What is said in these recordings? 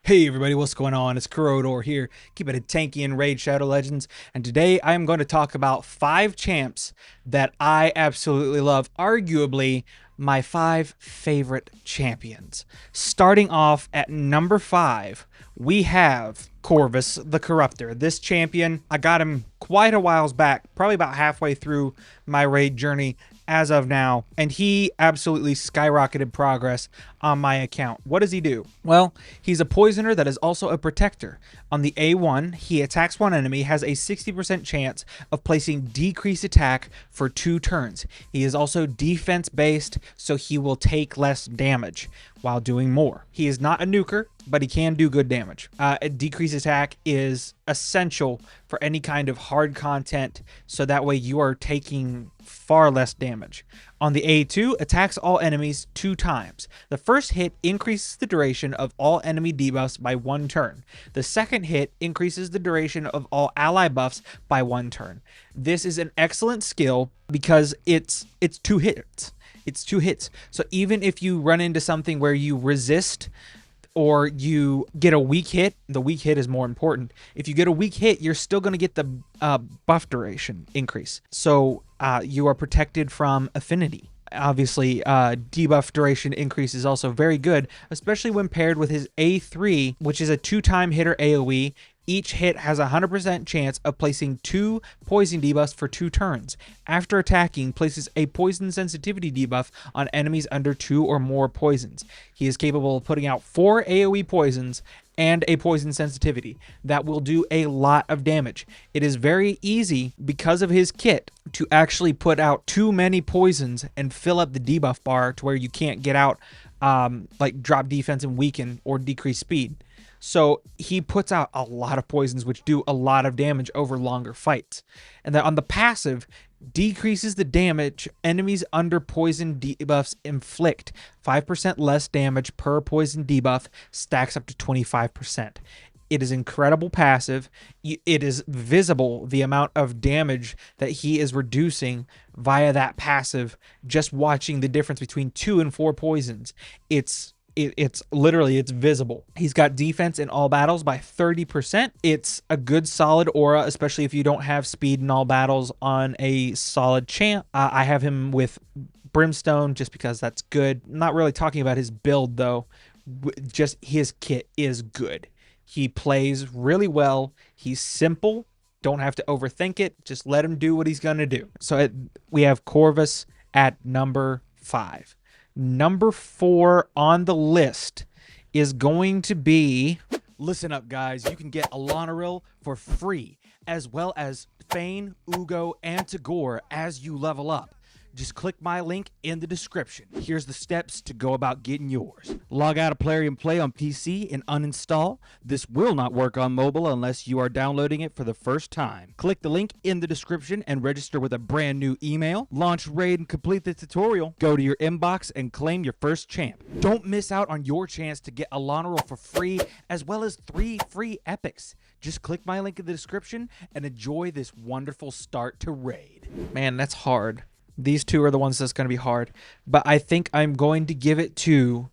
Hey everybody, what's going on? It's Tagoar here, keeping it tanky in Raid Shadow Legends, and today I am going to talk about 5 champs that I absolutely love, arguably my 5 favorite champions. Starting off at number 5, we have Corvus the Corruptor. This champion, I got him quite a whiles back, probably about halfway through my raid journey as of now, and he absolutely skyrocketed progress on my account. What does he do? Well, he's a poisoner that is also a protector. On the A1, he attacks one enemy, has a 60% chance of placing decreased attack for 2 turns. He is also defense based, so he will take less damage while doing more. He is not a nuker, but he can do good damage. A decreased attack is essential for any kind of hard content, so that way you are taking far less damage. On the A2, attacks all enemies 2 times. The first hit increases the duration of all enemy debuffs by 1 turn. The second hit increases the duration of all ally buffs by 1 turn. This is an excellent skill because it's 2 hits. It's 2 hits. So even if you run into something where you resist or you get a weak hit, the weak hit is more important. If you get a weak hit, you're still going to get the buff duration increase. So you are protected from affinity. Obviously, debuff duration increase is also very good, especially when paired with his A3, which is a 2-time hitter AoE. Each hit has a 100% chance of placing 2 poison debuffs for 2 turns. After attacking, places a poison sensitivity debuff on enemies under 2 or more poisons. He is capable of putting out 4 AoE poisons and a poison sensitivity. That will do a lot of damage. It is very easy, because of his kit, to actually put out too many poisons and fill up the debuff bar to where you can't get out, like drop defense and weaken or decrease speed. So he puts out a lot of poisons, which do a lot of damage over longer fights. And then on the passive, decreases the damage enemies under poison debuffs inflict. 5% less damage per poison debuff, stacks up to 25%. It is incredible passive. It is visible the amount of damage that he is reducing via that passive, just watching the difference between 2 and 4 poisons. It's literally, it's visible. He's got defense in all battles by 30%. It's a good solid aura, especially if you don't have speed in all battles on a solid champ. I have him with Brimstone just because that's good. I'm not really talking about his build though. Just his kit is good. He plays really well. He's simple. Don't have to overthink it. Just let him do what he's going to do. So we have Corvus at number 5. Number 4 on the list is going to be... Listen up, guys. You can get Elenaril for free, as well as Fayne, Uugo, and Tagoar as you level up. Just click my link in the description. Here's the steps to go about getting yours. Log out of Plarium Play on PC and uninstall. This will not work on mobile unless you are downloading it for the first time. Click the link in the description and register with a brand new email. Launch Raid and complete the tutorial. Go to your inbox and claim your first champ. Don't miss out on your chance to get Elenaril for free, as well as 3 free epics. Just click my link in the description and enjoy this wonderful start to Raid. Man, that's hard. These 2 are the ones that's going to be hard. But I think I'm going to give it to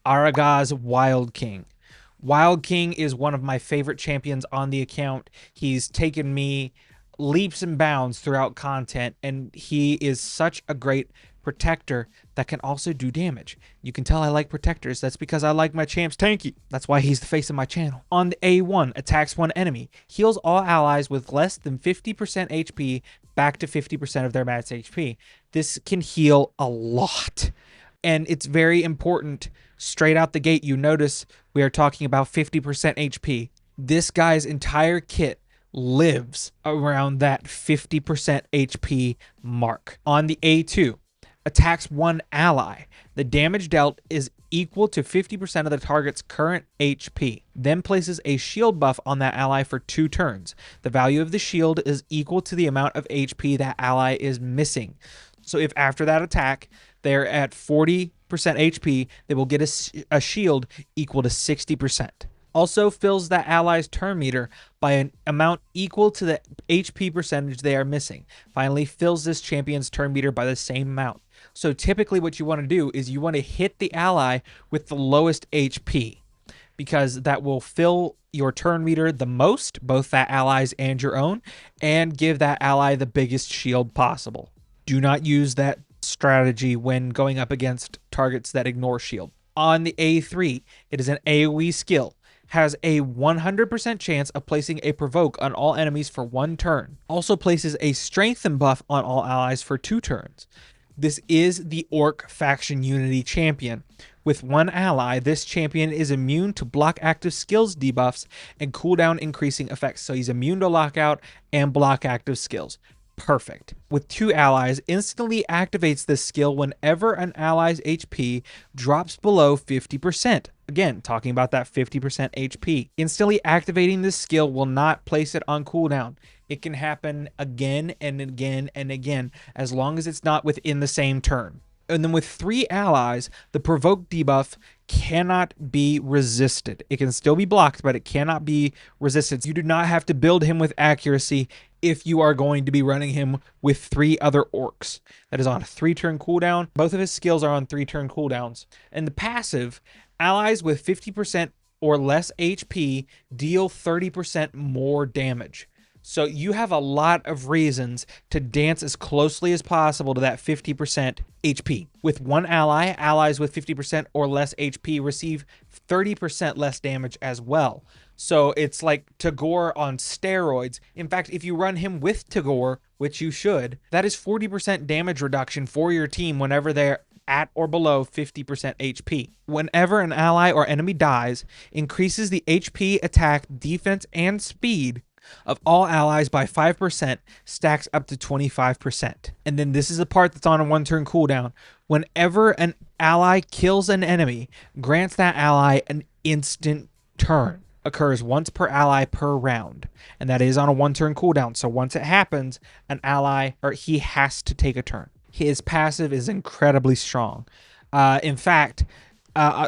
Araga's Wild King. Wild King is one of my favorite champions on the account. He's taken me leaps and bounds throughout content, and he is such a great protector that can also do damage. You can tell I like protectors. That's because I like my champs tanky. That's why he's the face of my channel. On the A1, attacks one enemy, heals all allies with less than 50% HP back to 50% of their max HP. This can heal a lot, and it's very important. Straight out the gate, you notice we are talking about 50% HP. This guy's entire kit lives around that 50% HP mark. On the A2, attacks one ally. The damage dealt is equal to 50% of the target's current HP. Then places a shield buff on that ally for 2 turns. The value of the shield is equal to the amount of HP that ally is missing. So if after that attack they're at 40% HP, they will get a shield equal to 60%. Also fills that ally's turn meter by an amount equal to the HP percentage they are missing. Finally, fills this champion's turn meter by the same amount. So typically what you want to do is you want to hit the ally with the lowest HP, because that will fill your turn meter the most, both that ally's and your own, and give that ally the biggest shield possible. Do not use that strategy when going up against targets that ignore shield. On the A3, it is an AoE skill. Has a 100% chance of placing a provoke on all enemies for 1 turn. Also places a strengthen buff on all allies for 2 turns. This is the Orc Faction Unity Champion. With 1 ally, this champion is immune to block active skills debuffs and cooldown increasing effects. So he's immune to lockout and block active skills. Perfect. With 2 allies, instantly activates this skill whenever an ally's HP drops below 50%. Again, talking about that 50% HP. Instantly activating this skill will not place it on cooldown. It can happen again and again and again, as long as it's not within the same turn. And then with 3 allies, the provoke debuff cannot be resisted. It can still be blocked, but it cannot be resisted. You do not have to build him with accuracy if you are going to be running him with 3 other orcs. That is on a 3-turn cooldown. Both of his skills are on 3-turn cooldowns. And the passive, allies with 50% or less HP deal 30% more damage. So you have a lot of reasons to dance as closely as possible to that 50% HP. With 1 ally, allies with 50% or less HP receive 30% less damage as well. So it's like Tagoar on steroids. In fact, if you run him with Tagoar, which you should, that is 40% damage reduction for your team whenever they're at or below 50% HP. Whenever an ally or enemy dies, increases the HP, attack, defense, and speed of all allies by 5%, stacks up to 25%. And then this is the part that's on a 1-turn cooldown. Whenever an ally kills an enemy, grants that ally an instant turn. Occurs once per ally per round, and that is on a 1-turn cooldown. So once it happens, an ally, or he has to take a turn. His passive is incredibly strong. In fact,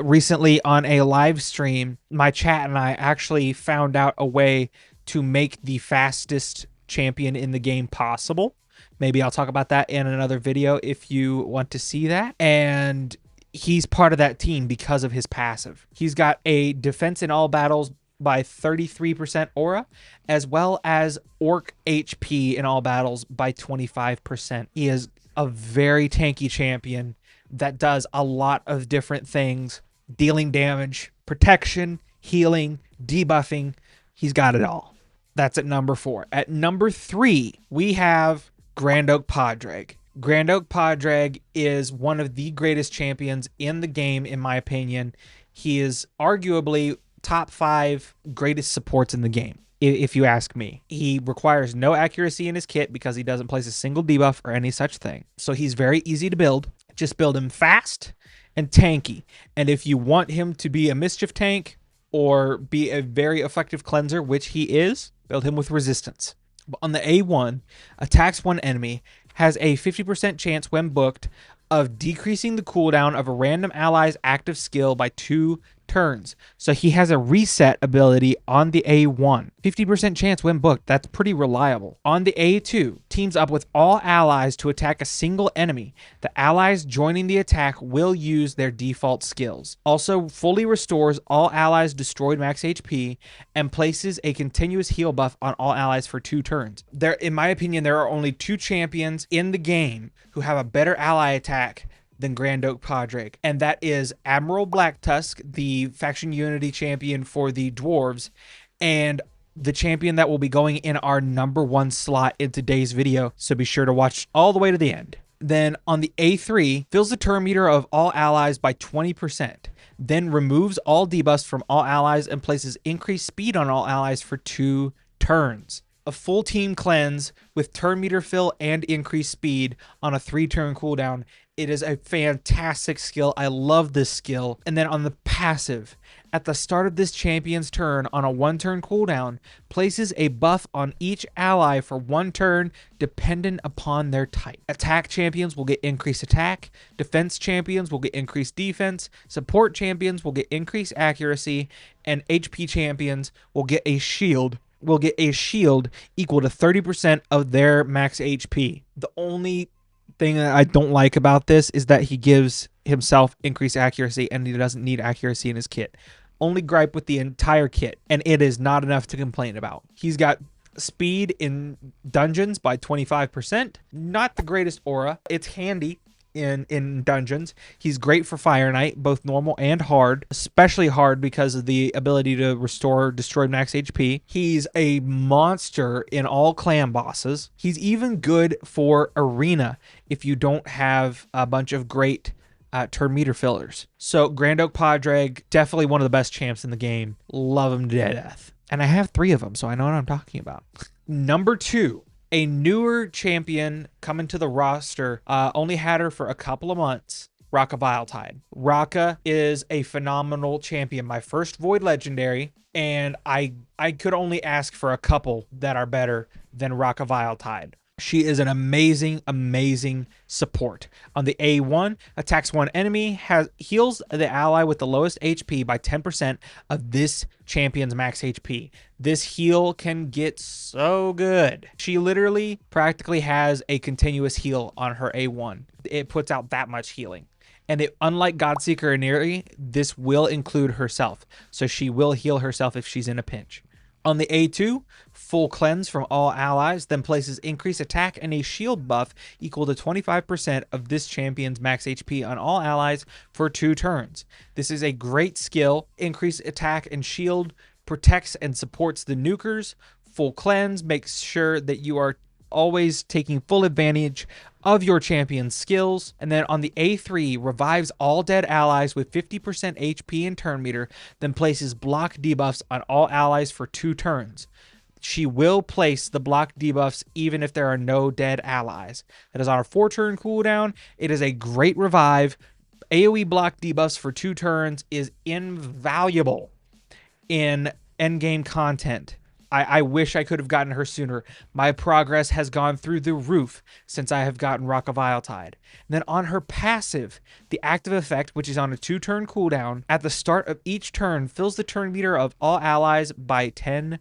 recently on a live stream, my chat and I actually found out a way to make the fastest champion in the game possible. Maybe I'll talk about that in another video if you want to see that. And he's part of that team because of his passive. He's got a defense in all battles by 33% aura, as well as orc HP in all battles by 25%. He is a very tanky champion that does a lot of different things: dealing damage, protection, healing, debuffing. He's got it all. That's at number 4. At number 3, we have Grand Oak Padraig. Grand Oak Padraig is one of the greatest champions in the game, in my opinion. He is arguably top 5 greatest supports in the game, if you ask me. He requires no accuracy in his kit because he doesn't place a single debuff or any such thing. So he's very easy to build. Just build him fast and tanky. And if you want him to be a mischief tank or be a very effective cleanser, which he is, build him with resistance. On the A1, attacks one enemy, has a 50% chance when booked of decreasing the cooldown of a random ally's active skill by 2 turns. So he has a reset ability on the A1. 50% chance when booked. That's pretty reliable. On the A2, teams up with all allies to attack a single enemy. The allies joining the attack will use their default skills. Also fully restores all allies destroyed max HP and places a continuous heal buff on all allies for 2 turns. In my opinion, there are only 2 champions in the game who have a better ally attack than Grand Oak Padraig, and that is Admiral Blacktusk, the Faction Unity champion for the Dwarves, and the champion that will be going in our number 1 slot in today's video, so be sure to watch all the way to the end. Then on the A3, fills the turn meter of all allies by 20%, then removes all debuffs from all allies and places increased speed on all allies for 2 turns. A full team cleanse with turn meter fill and increased speed on a 3-turn cooldown. It is a fantastic skill. I love this skill. And then on the passive, at the start of this champion's turn on a 1-turn cooldown, places a buff on each ally for 1 turn dependent upon their type. Attack champions will get increased attack, defense champions will get increased defense, support champions will get increased accuracy, and HP champions will get a shield equal to 30% of their max HP. The only thing that I don't like about this is that he gives himself increased accuracy and he doesn't need accuracy in his kit. only gripe with the entire kit, and it is not enough to complain about. He's got speed in dungeons by 25%. Not the greatest aura. It's handy in dungeons. He's great for Fire Knight, both normal and hard, especially hard because of the ability to restore destroyed max HP. He's a monster in all clan bosses. He's even good for arena if you don't have a bunch of great turn meter fillers. So Grand Oak Padraig, definitely one of the best champs in the game. Love him to death. And I have 3 of them, so I know what I'm talking about. Number 2, a newer champion coming to the roster. Only had her for a couple of months. Raka Viletide. Raka is a phenomenal champion. My first Void Legendary, and I could only ask for a couple that are better than Raka Viletide. She is an amazing, amazing support. On the A1, attacks one enemy, heals the ally with the lowest HP by 10% of this champion's max HP. This heal can get so good. She literally practically has a continuous heal on her A1. It puts out that much healing. And unlike Godseeker and Neri, this will include herself. So she will heal herself if she's in a pinch. On the A2, full cleanse from all allies, then places increased attack and a shield buff equal to 25% of this champion's max HP on all allies for 2 turns. This is a great skill. Increased attack and shield protects and supports the nukers. Full cleanse makes sure that you are always taking full advantage of your champion's skills. And then on the A3, revives all dead allies with 50% HP and turn meter, then places block debuffs on all allies for 2 turns. She will place the block debuffs even if there are no dead allies. That is on a 4-turn cooldown. It is a great revive. AoE block debuffs for 2 turns is invaluable in endgame content. I wish I could have gotten her sooner. My progress has gone through the roof since I have gotten Raka Viletide. And then on her passive, the active effect, which is on a 2-turn cooldown, at the start of each turn, fills the turn meter of all allies by 10%.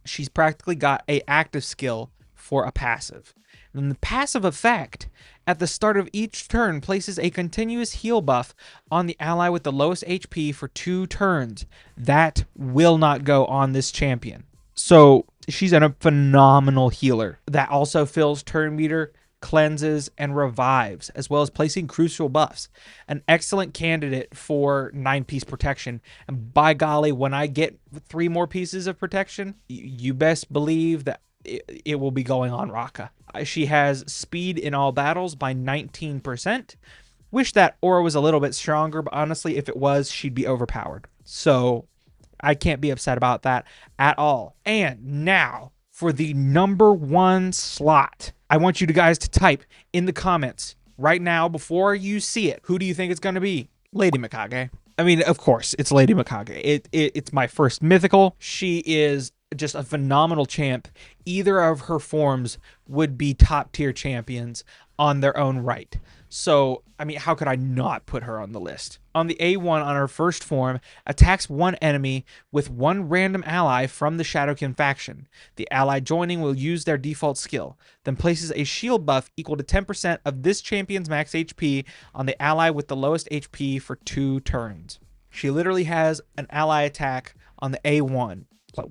She's practically got an active skill for a passive. And then the passive effect, at the start of each turn, places a continuous heal buff on the ally with the lowest HP for 2 turns. That will not go on this champion. So she's a phenomenal healer. That also fills turn meter, cleanses, and revives, as well as placing crucial buffs. An excellent candidate for 9-piece protection. And by golly, when I get 3 more pieces of protection, you best believe that it will be going on Raka. She has speed in all battles by 19%. Wish that aura was a little bit stronger, but honestly, if it was, she'd be overpowered. So I can't be upset about that at all. And now for the number 1 slot. I want you guys to type in the comments right now before you see it. Who do you think it's going to be? Lady Mikage. I mean, of course, it's Lady Mikage. It's my first mythical. She is just a phenomenal champ. Either of her forms would be top tier champions on their own right. So, I mean, how could I not put her on the list? On the A1, on her first form, attacks one enemy with 1 random ally from the Shadowkin faction. The ally joining will use their default skill, then places a shield buff equal to 10% of this champion's max HP on the ally with the lowest HP for 2 turns. She literally has an ally attack on the A1.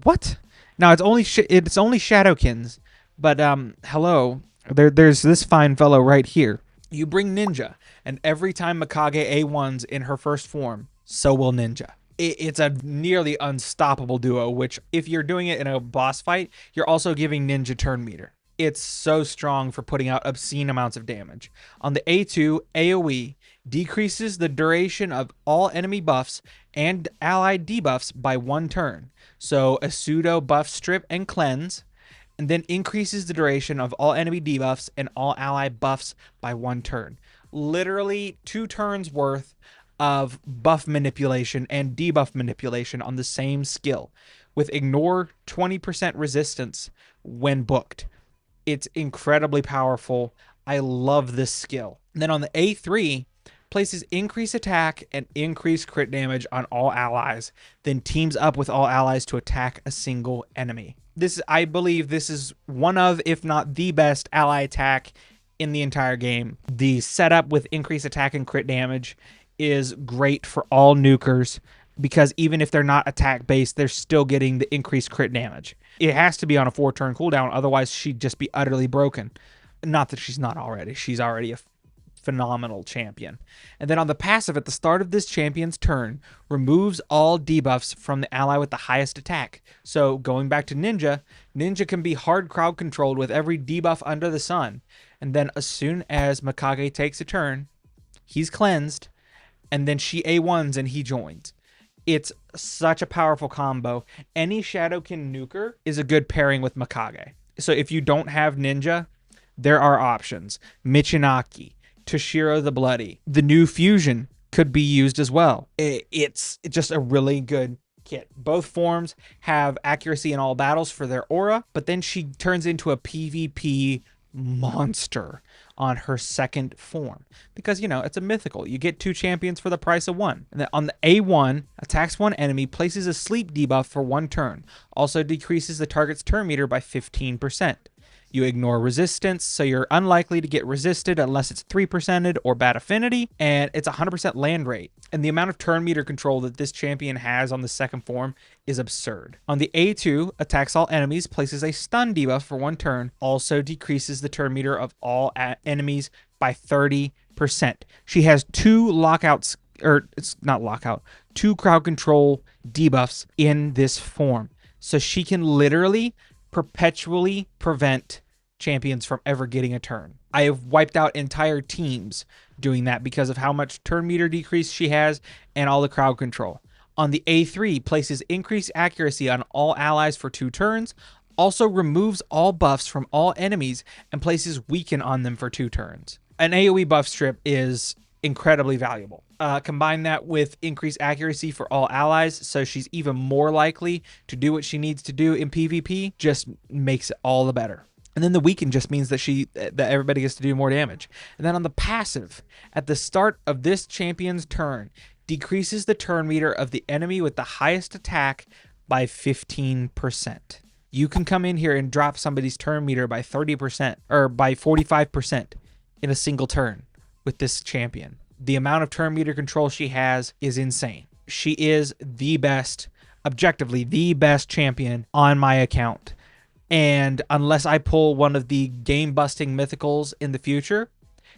What? Now it's only Shadowkins, but hello, there's this fine fellow right here. You bring Ninja, and every time Mikage A1's in her first form, so will Ninja. It's a nearly unstoppable duo, which if you're doing it in a boss fight, you're also giving Ninja turn meter. It's so strong for putting out obscene amounts of damage. On the A2, AoE decreases the duration of all enemy buffs and allied debuffs by 1 turn. So a pseudo buff strip and cleanse, and then increases the duration of all enemy debuffs and all ally buffs by 1 turn. Literally 2 turns worth of buff manipulation and debuff manipulation on the same skill, with ignore 20% resistance when booked. It's incredibly powerful. I love this skill. And then on the A3, places increased attack and increased crit damage on all allies, then teams up with all allies to attack a single enemy. I believe this is one of, if not the best ally attack in the entire game. The setup with increased attack and crit damage is great for all nukers. because even if they're not attack based, they're still getting the increased crit damage. It has to be on a 4-turn cooldown, otherwise she'd just be utterly broken. Not that she's not already. She's already a phenomenal champion. And then on the passive, at the start of this champion's turn, removes all debuffs from the ally with the highest attack. So going back to Ninja, Ninja can be hard crowd controlled with every debuff under the sun. And then as soon as Mikage takes a turn, he's cleansed, and then she A1s and he joins. It's such a powerful combo. Any Shadowkin nuker is a good pairing with Mikage. So if you don't have Ninja, there are options. Michinaki, Toshiro the Bloody. The new fusion could be used as well. It's just a really good kit. Both forms have accuracy in all battles for their aura, but then she turns into a PvP monster on her second form because, you know, it's a mythical. You get 2 champions for the price of 1. And then on the A1, attacks one enemy, places a sleep debuff for 1 turn. Also decreases the target's turn meter by 15%. You ignore resistance, so you're unlikely to get resisted unless it's 3%ed or bad affinity, and it's 100% land rate. And the amount of turn meter control that this champion has on the second form is absurd. On the A2, attacks all enemies, places a stun debuff for 1 turn, also decreases the turn meter of all enemies by 30%. She has 2 lockouts, or it's not lockout, 2 crowd control debuffs in this form. So she can literally perpetually prevent champions from ever getting a turn. I have wiped out entire teams doing that because of how much turn meter decrease she has and all the crowd control. On the A3, places increased accuracy on all allies for 2 turns, also removes all buffs from all enemies and places weaken on them for 2 turns. An AoE buff strip is incredibly valuable. Combine that with increased accuracy for all allies, so she's even more likely to do what she needs to do in PvP, just makes it all the better. And then the weaken just means that everybody gets to do more damage. And then on the passive, at the start of this champion's turn, decreases the turn meter of the enemy with the highest attack by 15%. You can come in here and drop somebody's turn meter by 30% or by 45% in a single turn with this champion. The amount of turn meter control she has is insane. She is the best, objectively the best champion on my account. And unless I pull one of the game-busting mythicals in the future,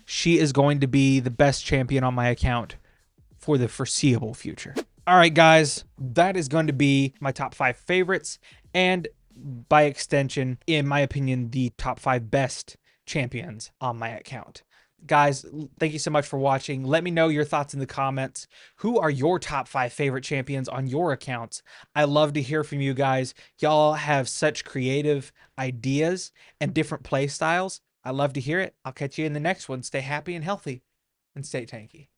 she is going to be the best champion on my account for the foreseeable future. All right, guys, that is going to be my top 5 favorites, and by extension, in my opinion, the top 5 best champions on my account. Guys, thank you so much for watching. Let me know your thoughts in the comments. Who are your top 5 favorite champions on your accounts? I love to hear from you guys. Y'all have such creative ideas and different play styles. I love to hear it. I'll catch you in the next one. Stay happy and healthy, and stay tanky.